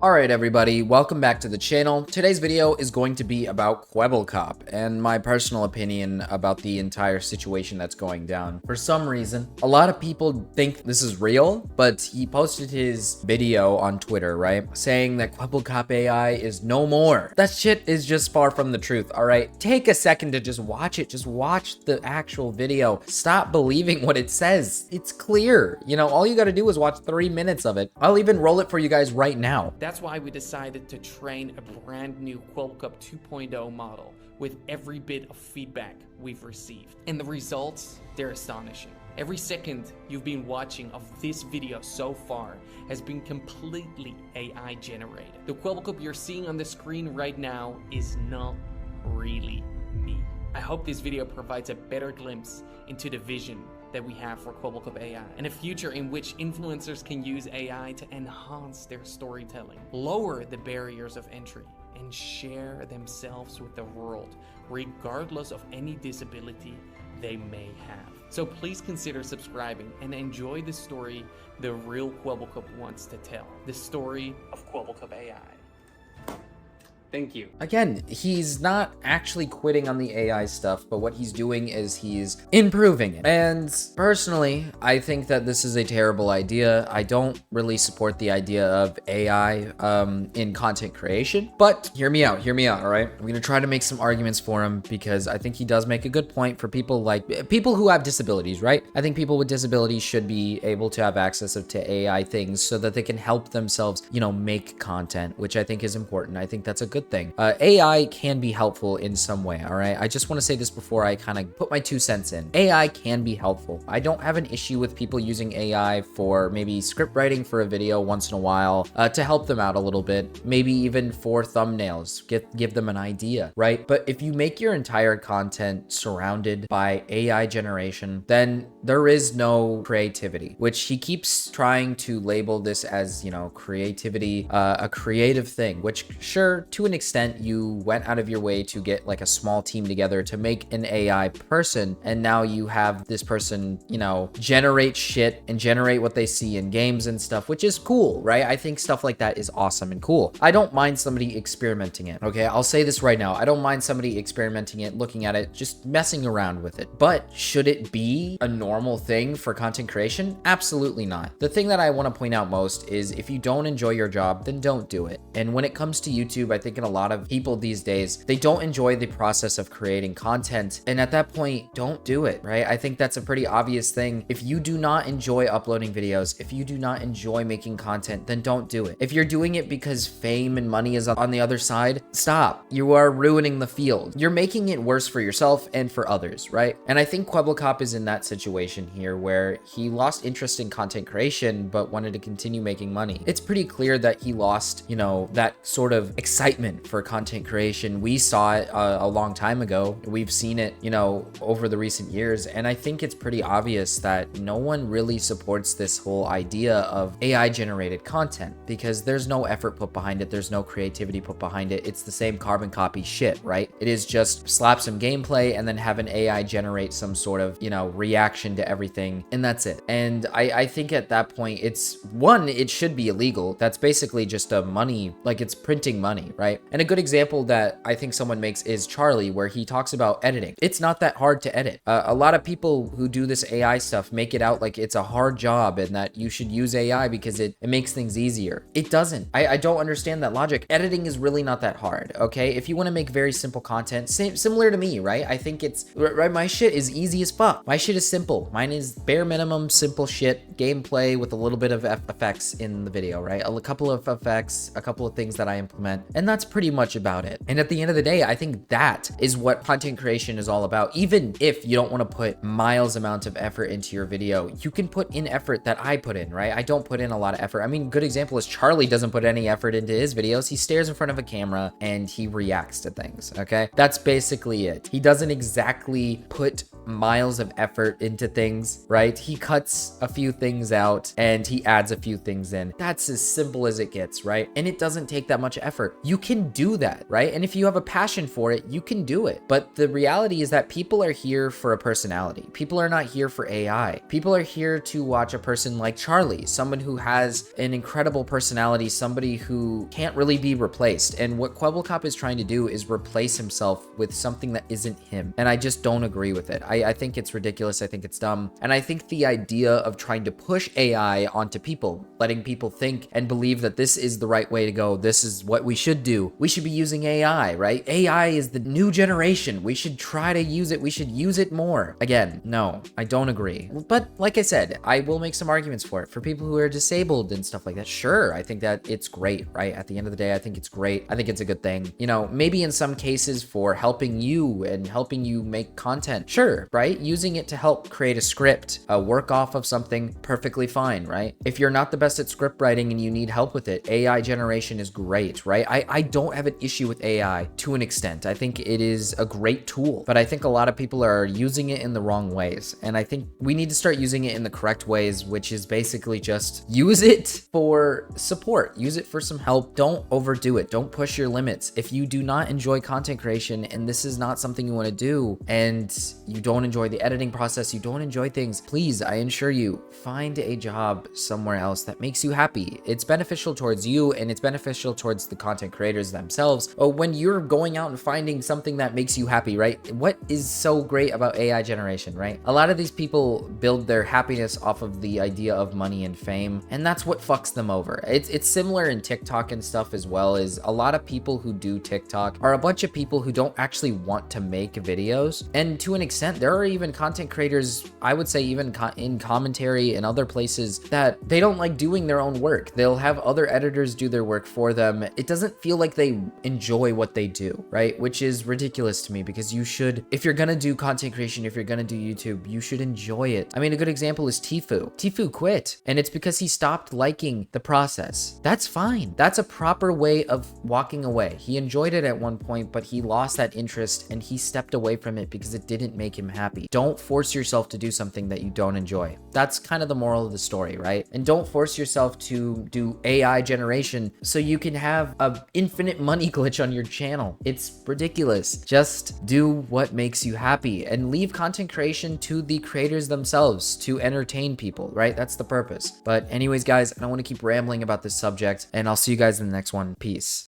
Alright everybody, welcome back to the channel. Today's video is going to be about Kwebbelkop and my personal opinion about the entire situation that's going down. For some reason, a lot of people think this is real, but he posted his video on Twitter, right? Saying that Kwebbelkop AI is no more. That shit is just far from the truth, alright? Take a second to just watch it. Just watch the actual video. Stop believing what it says. It's clear. You know, all you gotta do is watch 3 minutes of it. I'll even roll it for you guys right now. That's why we decided to train a brand new Kwebbelkop 2.0 model with every bit of feedback we've received. And the results, they're astonishing. Every second you've been watching of this video so far has been completely AI generated. The Kwebbelkop you're seeing on the screen right now is not really me. I hope this video provides a better glimpse into the vision that we have for Kwebbelkop AI, and a future in which influencers can use AI to enhance their storytelling, lower the barriers of entry, and share themselves with the world, regardless of any disability they may have. So please consider subscribing and enjoy the story the real Kwebbelkop wants to tell, the story of Kwebbelkop AI. Thank you. Again, he's not actually quitting on the AI stuff, but what he's doing is he's improving it. And personally, I think that this is a terrible idea. I don't really support the idea of AI in content creation, but hear me out, all right? I'm gonna try to make some arguments for him because I think he does make a good point for people who have disabilities, right? I think people with disabilities should be able to have access to AI things so that they can help themselves, you know, make content, which I think is important. I think that's a good thing. AI can be helpful in some way, all right? I just want to say this before I kind of put my 2 cents in. AI can be helpful. I don't have an issue with people using AI for maybe script writing for a video once in a while to help them out a little bit, maybe even for thumbnails, give them an idea, right? But if you make your entire content surrounded by AI generation, then there is no creativity, which he keeps trying to label this as, you know, creativity, a creative thing, which sure, to an extent, you went out of your way to get like a small team together to make an AI person, and now you have this person, you know, generate shit and generate what they see in games and stuff, which is cool, right? I think stuff like that is awesome and cool. I don't mind somebody experimenting it, okay? I'll say this right now. I don't mind somebody experimenting it, looking at it, just messing around with it. But should it be a normal thing for content creation? Absolutely not. The thing that I want to point out most is if you don't enjoy your job, then don't do it. And when it comes to YouTube, I think in a lot of people these days, they don't enjoy the process of creating content. And at that point, don't do it, right? I think that's a pretty obvious thing. If you do not enjoy uploading videos, if you do not enjoy making content, then don't do it. If you're doing it because fame and money is on the other side, stop. You are ruining the field. You're making it worse for yourself and for others, right? And I think Kwebbelkop is in that situation here where he lost interest in content creation, but wanted to continue making money. It's pretty clear that he lost, you know, that sort of excitement for content creation. We saw it a long time ago. We've seen it, you know, over the recent years. And I think it's pretty obvious that no one really supports this whole idea of AI generated content because there's no effort put behind it. There's no creativity put behind it. It's the same carbon copy shit, right? It is just slap some gameplay and then have an AI generate some sort of, you know, reaction to everything. And that's it. And I think at that point, it should be illegal. That's basically just a money, like it's printing money, right? And a good example that I think someone makes is Charlie, where he talks about editing. It's not that hard to edit. A lot of people who do this AI stuff make it out like it's a hard job and that you should use AI because it makes things easier. It doesn't. I don't understand that logic. Editing is really not that hard, okay? If you want to make very simple content, similar to me, right? I think it's, right, my shit is easy as fuck. My shit is simple. Mine is bare minimum, simple shit, gameplay with a little bit of effects in the video, right? A couple of effects, a couple of things that I implement, and that's pretty much about it. And at the end of the day, I think that is what content creation is all about. Even if you don't want to put miles amount of effort into your video, you can put in effort that I put in, right? I don't put in a lot of effort. I mean, good example is Charlie doesn't put any effort into his videos. He stares in front of a camera and he reacts to things, okay? That's basically it. He doesn't exactly put miles of effort into things, right? He cuts a few things out and he adds a few things in. That's as simple as it gets, right? And it doesn't take that much effort. You can can do that, right? And if you have a passion for it, you can do it. But the reality is that people are here for a personality. People are not here for AI. People are here to watch a person like Charlie, someone who has an incredible personality, somebody who can't really be replaced. And what Kwebbelkop is trying to do is replace himself with something that isn't him. And I just don't agree with it. I think it's ridiculous. I think it's dumb. And I think the idea of trying to push AI onto people, letting people think and believe that this is the right way to go, this is what we should do. We should be using AI, right? AI is the new generation. We should try to use it. We should use it more. Again, no, I don't agree. But like I said, I will make some arguments for it. For people who are disabled and stuff like that, sure, I think that it's great, right? At the end of the day, I think it's great. I think it's a good thing. You know, maybe in some cases for helping you and helping you make content, sure, right? Using it to help create a script, work off of something, perfectly fine, right? If you're not the best at script writing and you need help with it, AI generation is great, right? I don't have an issue with AI to an extent. I think it is a great tool, but I think a lot of people are using it in the wrong ways. And I think we need to start using it in the correct ways, which is basically just use it for support, use it for some help. Don't overdo it. Don't push your limits. If you do not enjoy content creation and this is not something you want to do, and you don't enjoy the editing process, you don't enjoy things, please, I assure you, find a job somewhere else that makes you happy. It's beneficial towards you and it's beneficial towards the content creators themselves. When you're going out and finding something that makes you happy, right? What is so great about AI generation, right? A lot of these people build their happiness off of the idea of money and fame, and that's what fucks them over. It's similar in TikTok and stuff as well. Is a lot of people who do TikTok are a bunch of people who don't actually want to make videos. And to an extent, there are even content creators, I would say even in commentary and other places, that they don't like doing their own work. They'll have other editors do their work for them. It doesn't feel like they enjoy what they do, right? Which is ridiculous to me, because you should, if you're gonna do content creation, if you're gonna do YouTube, you should enjoy it. I mean, a good example is Tfue. Tfue quit, and it's because he stopped liking the process. That's fine. That's a proper way of walking away. He enjoyed it at one point, but he lost that interest and he stepped away from it because it didn't make him happy. Don't force yourself to do something that you don't enjoy. That's kind of the moral of the story, right? And don't force yourself to do AI generation so you can have an infinite money glitch on your channel. It's ridiculous. Just do what makes you happy and leave content creation to the creators themselves to entertain people, right? That's the purpose. But anyways, guys, I don't want to keep rambling about this subject, and I'll see you guys in the next one. Peace.